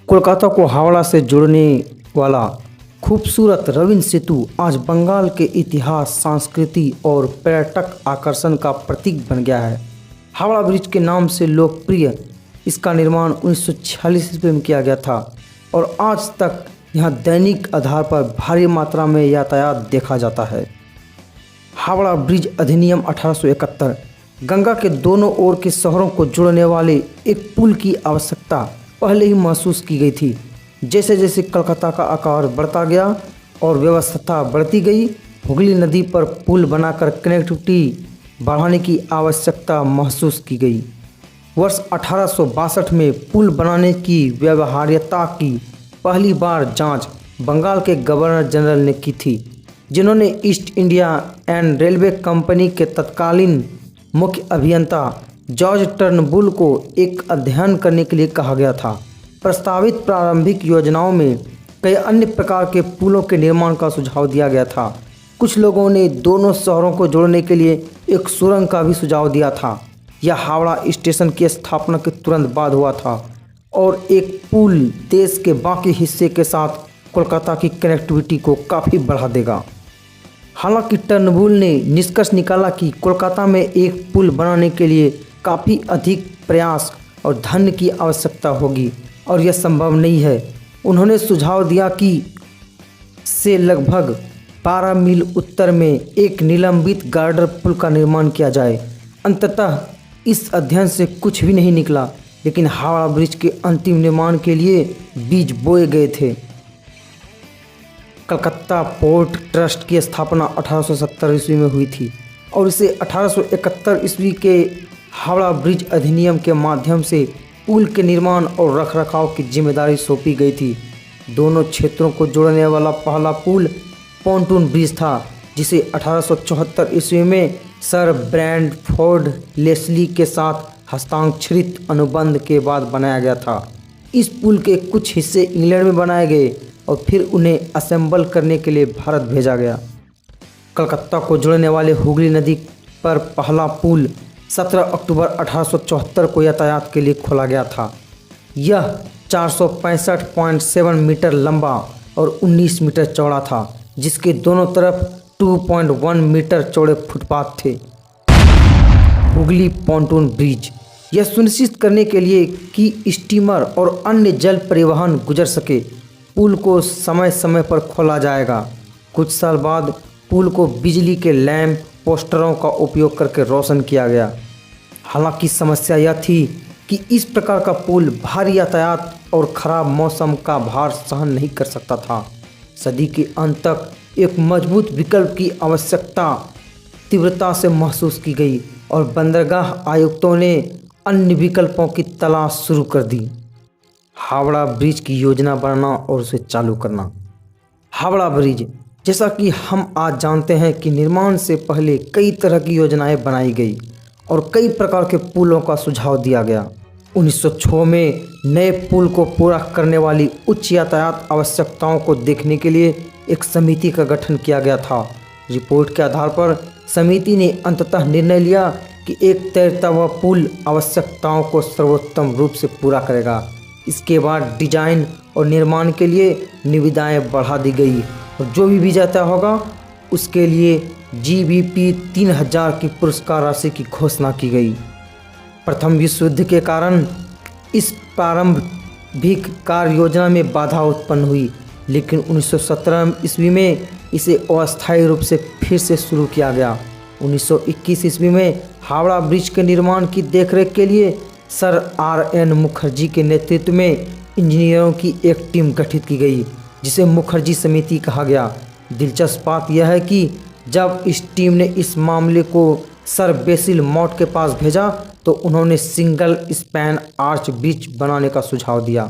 कोलकाता को हावड़ा से जोड़ने वाला खूबसूरत रवीन सेतु आज बंगाल के इतिहास, संस्कृति और पर्यटक आकर्षण का प्रतीक बन गया है। हावड़ा ब्रिज के नाम से लोकप्रिय इसका निर्माण 1946 ईस्वी में किया गया था और आज तक यहाँ दैनिक आधार पर भारी मात्रा में यातायात देखा जाता है। हावड़ा ब्रिज अधिनियम 1871 गंगा के दोनों ओर के शहरों को जोड़ने वाले एक पुल की आवश्यकता पहले ही महसूस की गई थी। जैसे जैसे कलकत्ता का आकार बढ़ता गया और व्यवस्था बढ़ती गई, हुगली नदी पर पुल बनाकर कनेक्टिविटी बढ़ाने की आवश्यकता महसूस की गई। वर्ष 1862 में पुल बनाने की व्यवहार्यता की पहली बार जांच बंगाल के गवर्नर जनरल ने की थी, जिन्होंने east India and railway company के तत्कालीन मुख्य अभियंता जॉर्ज टर्नबुल को एक अध्ययन करने के लिए कहा गया था। प्रस्तावित प्रारंभिक योजनाओं में कई अन्य प्रकार के पुलों के निर्माण का सुझाव दिया गया था। कुछ लोगों ने दोनों शहरों को जोड़ने के लिए एक सुरंग का भी सुझाव दिया था। यह हावड़ा स्टेशन की स्थापना के तुरंत बाद हुआ था और एक पुल देश के बाकी हिस्से के साथ कोलकाता की कनेक्टिविटी को काफ़ी बढ़ा देगा। हालांकि टर्नबुल ने निष्कर्ष निकाला कि कोलकाता में एक पुल बनाने के लिए काफ़ी अधिक प्रयास और धन की आवश्यकता होगी और यह संभव नहीं है। उन्होंने सुझाव दिया कि से लगभग 12 मील उत्तर में एक निलंबित गार्डर पुल का निर्माण किया जाए। अंततः इस अध्ययन से कुछ भी नहीं निकला, लेकिन हावड़ा ब्रिज के अंतिम निर्माण के लिए बीज बोए गए थे। कलकत्ता पोर्ट ट्रस्ट की स्थापना 1870 ईस्वी में हुई थी और इसे 1871 ईस्वी के हावड़ा ब्रिज अधिनियम के माध्यम से पुल के निर्माण और रखरखाव की जिम्मेदारी सौंपी गई थी। दोनों क्षेत्रों को जोड़ने वाला पहला पुल पॉन्टून ब्रिज था, जिसे 1874 ईस्वी में सर ब्रैडफोर्ड लेस्ली के साथ हस्ताक्षरित अनुबंध के बाद बनाया गया था। इस पुल के कुछ हिस्से इंग्लैंड में बनाए गए और फिर उन्हें असेंबल करने के लिए भारत भेजा गया। कलकत्ता को जोड़ने वाले हुगली नदी पर पहला पुल 17 अक्टूबर 1874 को यातायात के लिए खोला गया था। यह 465.7 मीटर लंबा और 19 मीटर चौड़ा था, जिसके दोनों तरफ 2.1 मीटर चौड़े फुटपाथ थे। हुगली पॉन्टून ब्रिज यह सुनिश्चित करने के लिए कि स्टीमर और अन्य जल परिवहन गुजर सके, पुल को समय समय पर खोला जाएगा। कुछ साल बाद पुल को बिजली के लैंप पोस्टरों का उपयोग करके रोशन किया गया। हालांकि समस्या यह थी कि इस प्रकार का पुल भारी यातायात और खराब मौसम का भार सहन नहीं कर सकता था। सदी के अंत तक एक मजबूत विकल्प की आवश्यकता तीव्रता से महसूस की गई और बंदरगाह आयुक्तों ने अन्य विकल्पों की तलाश शुरू कर दी। हावड़ा ब्रिज की योजना बनाना और उसे चालू करना। हावड़ा ब्रिज, जैसा कि हम आज जानते हैं कि निर्माण से पहले कई तरह की योजनाएं बनाई गई और कई प्रकार के पुलों का सुझाव दिया गया। 1906 में नए पुल को पूरा करने वाली उच्च यातायात आवश्यकताओं को देखने के लिए एक समिति का गठन किया गया था। रिपोर्ट के आधार पर समिति ने अंततः निर्णय लिया कि एक तैरता हुआ पुल आवश्यकताओं को सर्वोत्तम रूप से पूरा करेगा। इसके बाद डिजाइन और निर्माण के लिए निविदाएं बढ़ा दी गई और जो भी विजेता होगा उसके लिए GBP 3000 की पुरस्कार राशि की घोषणा की गई। प्रथम विश्व युद्ध के कारण इस प्रारंभिक कार्य योजना में बाधा उत्पन्न हुई, लेकिन 1917 ईस्वी में इसे अस्थायी रूप से फिर से शुरू किया गया। 1921 ईस्वी में हावड़ा ब्रिज के निर्माण की देखरेख के लिए सर RN मुखर्जी के नेतृत्व में इंजीनियरों की एक टीम गठित की गई, जिसे मुखर्जी समिति कहा गया। दिलचस्प बात यह है कि जब इस टीम ने इस मामले को सर बेसिल मॉट के पास भेजा तो उन्होंने सिंगल स्पैन आर्च ब्रिज बनाने का सुझाव दिया।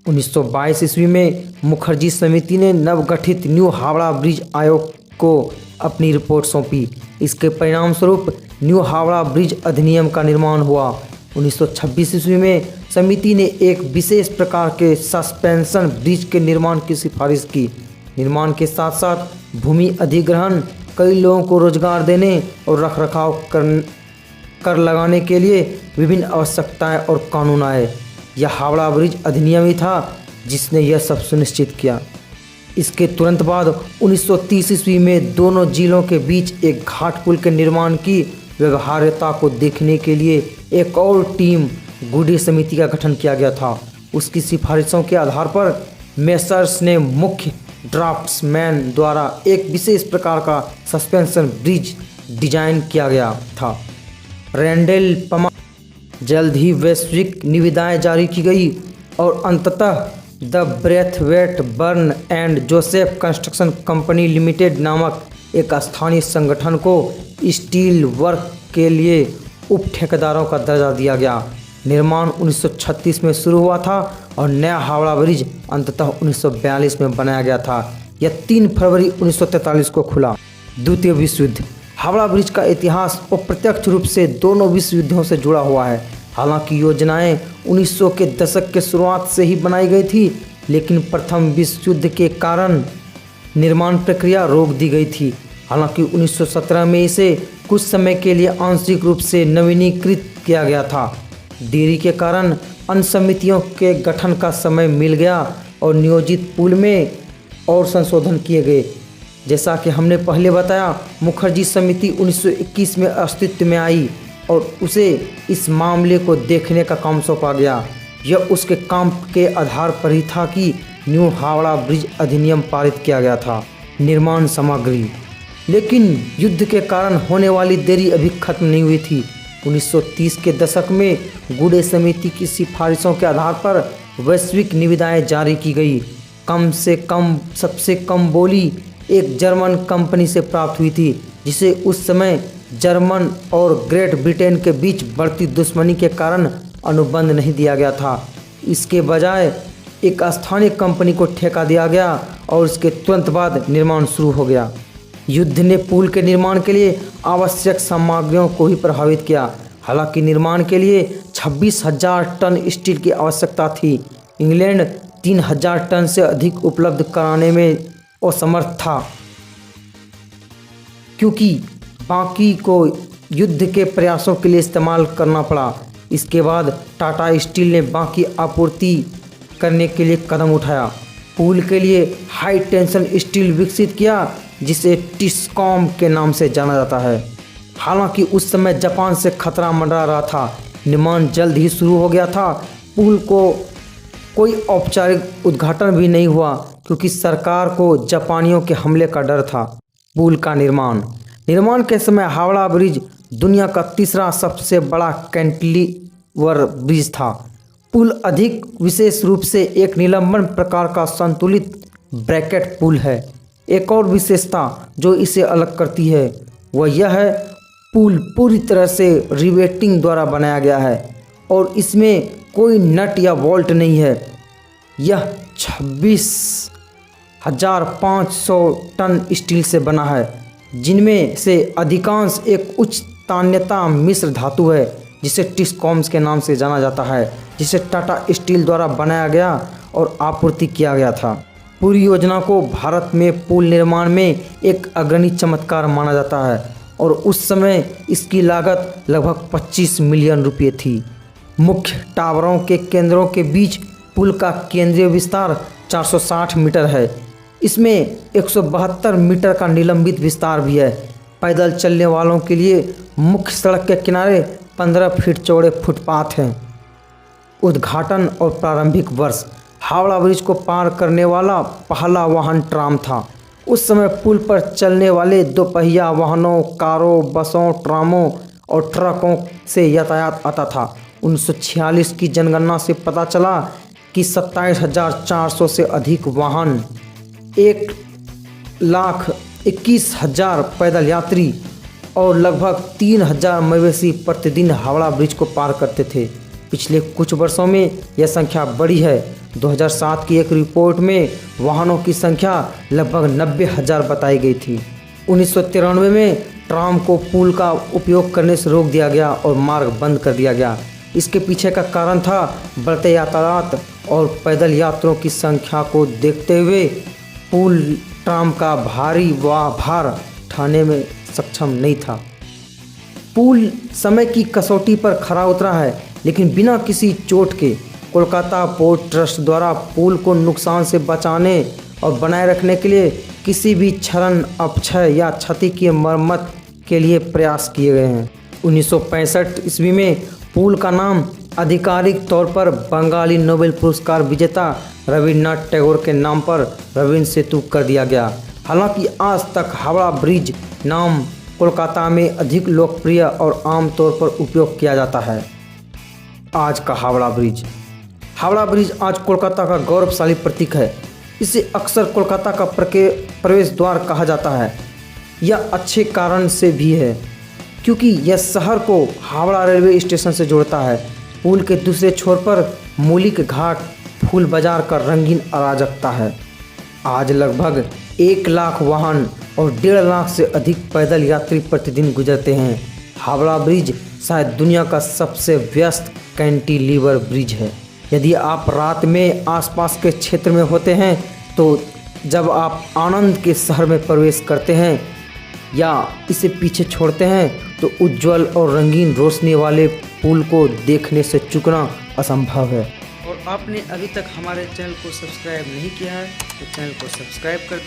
1922 ईस्वी में मुखर्जी समिति ने नवगठित न्यू हावड़ा ब्रिज आयोग को अपनी रिपोर्ट सौंपी। इसके परिणाम स्वरूप न्यू हावड़ा ब्रिज अधिनियम का निर्माण हुआ। 1926 ईस्वी में समिति ने एक विशेष प्रकार के सस्पेंशन ब्रिज के निर्माण की सिफारिश की। निर्माण के साथ साथ भूमि अधिग्रहण, कई लोगों को रोजगार देने और रखरखाव कर लगाने के लिए विभिन्न आवश्यकताएं और कानून आए। यह हावड़ा ब्रिज अधिनियम ही था जिसने यह सब सुनिश्चित किया। इसके तुरंत बाद 1930 ईस्वी में दोनों जिलों के बीच एक घाट पुल के निर्माण की व्यवहार्यता को देखने के लिए एक और टीम गुडे समिति का गठन किया गया था। उसकी सिफारिशों के आधार पर मेसर्स ने मुख्य ड्राफ्ट्समैन द्वारा एक विशेष प्रकार का सस्पेंशन ब्रिज डिजाइन किया गया था। रैंडेल पमा जल्द ही वैश्विक निविदाएं जारी की गई और अंततः the Braithwaite Burn and Joseph Construction Company Limited नामक एक स्थानीय संगठन को स्टील वर्क के लिए उप ठेकेदारों का दर्जा दिया गया। निर्माण 1936 में शुरू हुआ था और नया हावड़ा ब्रिज अंततः 1942 में बनाया गया था। यह 3 फरवरी 1943 को खुला। द्वितीय विश्व युद्ध। हावड़ा ब्रिज का इतिहास अप्रत्यक्ष रूप से दोनों विश्व युद्धों से जुड़ा हुआ है। हालांकि योजनाएं 1900 के दशक के शुरुआत से ही बनाई गई थी, लेकिन प्रथम विश्व युद्ध के कारण निर्माण प्रक्रिया रोक दी गई थी। हालांकि 1917 में इसे कुछ समय के लिए आंशिक रूप से नवीनीकृत किया गया था। देरी के कारण अन्य समितियों के गठन का समय मिल गया और नियोजित पुल में और संशोधन किए गए। जैसा कि हमने पहले बताया, मुखर्जी समिति 1921 में अस्तित्व में आई और उसे इस मामले को देखने का काम सौंपा गया। यह उसके काम के आधार पर ही था कि न्यू हावड़ा ब्रिज अधिनियम पारित किया गया था। निर्माण सामग्री। लेकिन युद्ध के कारण होने वाली देरी अभी खत्म नहीं हुई थी। 1930 के दशक में गुडे समिति की सिफारिशों के आधार पर वैश्विक निविदाएं जारी की गई। कम से कम सबसे कम बोली एक जर्मन कंपनी से प्राप्त हुई थी, जिसे उस समय जर्मन और ग्रेट ब्रिटेन के बीच बढ़ती दुश्मनी के कारण अनुबंध नहीं दिया गया था। इसके बजाय एक स्थानीय कंपनी को ठेका दिया गया और इसके तुरंत बाद निर्माण शुरू हो गया। युद्ध ने पुल के निर्माण के लिए आवश्यक सामग्रियों को ही प्रभावित किया। हालांकि निर्माण के लिए 26,000 टन स्टील की आवश्यकता थी। इंग्लैंड 3,000 टन से अधिक उपलब्ध कराने में असमर्थ था, क्योंकि बाकी को युद्ध के प्रयासों के लिए इस्तेमाल करना पड़ा। इसके बाद टाटा स्टील ने बाकी आपूर्ति करने के लिए कदम उठाया। पुल के लिए हाई टेंशन स्टील विकसित किया, जिसे टिस्कॉम के नाम से जाना जाता है। हालांकि उस समय जापान से खतरा मंडरा रहा था। निर्माण जल्द ही शुरू हो गया था। पुल को कोई औपचारिक उद्घाटन भी नहीं हुआ, क्योंकि सरकार को जापानियों के हमले का डर था। पुल का निर्माण के समय हावड़ा ब्रिज दुनिया का तीसरा सबसे बड़ा कैंटिलीवर ब्रिज था। पुल अधिक विशेष रूप से एक निलंबन प्रकार का संतुलित ब्रैकेट पुल है। एक और विशेषता जो इसे अलग करती है वह यह है, पुल पूरी तरह से रिवेटिंग द्वारा बनाया गया है और इसमें कोई नट या बोल्ट नहीं है। यह 26,500 टन स्टील से बना है, जिनमें से अधिकांश एक उच्च तान्यता मिश्र धातु है, जिसे टिस्कॉम्स के नाम से जाना जाता है, जिसे टाटा स्टील द्वारा बनाया गया और आपूर्ति किया गया था। पूरी योजना को भारत में पुल निर्माण में एक अग्रणी चमत्कार माना जाता है और उस समय इसकी लागत लगभग 25 मिलियन रुपये थी। मुख्य टावरों के केंद्रों के बीच पुल का केंद्रीय विस्तार 460 मीटर है। इसमें 172 मीटर का निलंबित विस्तार भी है। पैदल चलने वालों के लिए मुख्य सड़क के किनारे 15 फीट चौड़े फुटपाथ हैं। उद्घाटन और प्रारंभिक वर्ष। हावड़ा ब्रिज को पार करने वाला पहला वाहन ट्राम था। उस समय पुल पर चलने वाले दोपहिया वाहनों, कारों, बसों, ट्रामों और ट्रकों से यातायात आता था। 1946 की जनगणना से पता चला कि 27,400 से अधिक वाहन, 1,21,000 पैदल यात्री और लगभग 3,000 मवेशी प्रतिदिन हावड़ा ब्रिज को पार करते थे। पिछले कुछ वर्षों में यह संख्या बढ़ी है। 2007 की एक रिपोर्ट में वाहनों की संख्या लगभग 90,000 बताई गई थी। 1993 में ट्राम को पुल का उपयोग करने से रोक दिया गया और मार्ग बंद कर दिया गया। इसके पीछे का कारण था बढ़ते यातायात और पैदल यात्रियों की संख्या को देखते हुए पुल ट्राम का भारी भार उठाने में सक्षम नहीं था। पुल समय की कसौटी पर खरा उतरा है, लेकिन बिना किसी चोट के। कोलकाता पोर्ट ट्रस्ट द्वारा पुल को नुकसान से बचाने और बनाए रखने के लिए किसी भी क्षरण, अपक्षय या क्षति की मरम्मत के लिए प्रयास किए गए हैं। 1965 ईस्वी में पुल का नाम आधिकारिक तौर पर बंगाली नोबेल पुरस्कार विजेता रविन्द्रनाथ टैगोर के नाम पर रवीन्द्र सेतु कर दिया गया। हालांकि आज तक हावड़ा ब्रिज नाम कोलकाता में अधिक लोकप्रिय और आम तौर पर उपयोग किया जाता है। आज का हावड़ा ब्रिज आज कोलकाता का गौरवशाली प्रतीक है। इसे अक्सर कोलकाता का प्रवेश द्वार कहा जाता है। यह अच्छे कारण से भी है क्योंकि यह शहर को हावड़ा रेलवे स्टेशन से जोड़ता है। पुल के दूसरे छोर पर मौलिक घाट, फूल बाजार का रंगीन अराजकता है। आज लगभग 1 लाख वाहन और 1.5 लाख से अधिक पैदल यात्री प्रतिदिन गुजरते हैं। हावड़ा ब्रिज शायद दुनिया का सबसे व्यस्त कैंटिलीवर ब्रिज है। यदि आप रात में आसपास के क्षेत्र में होते हैं तो जब आप आनंद के शहर में प्रवेश करते हैं या इसे पीछे छोड़ते हैं तो उज्जवल और रंगीन रोशनी वाले पुल को देखने से चूकना असंभव है। और आपने अभी तक हमारे चैनल को सब्सक्राइब नहीं किया है तो चैनल को सब्सक्राइब कर दें।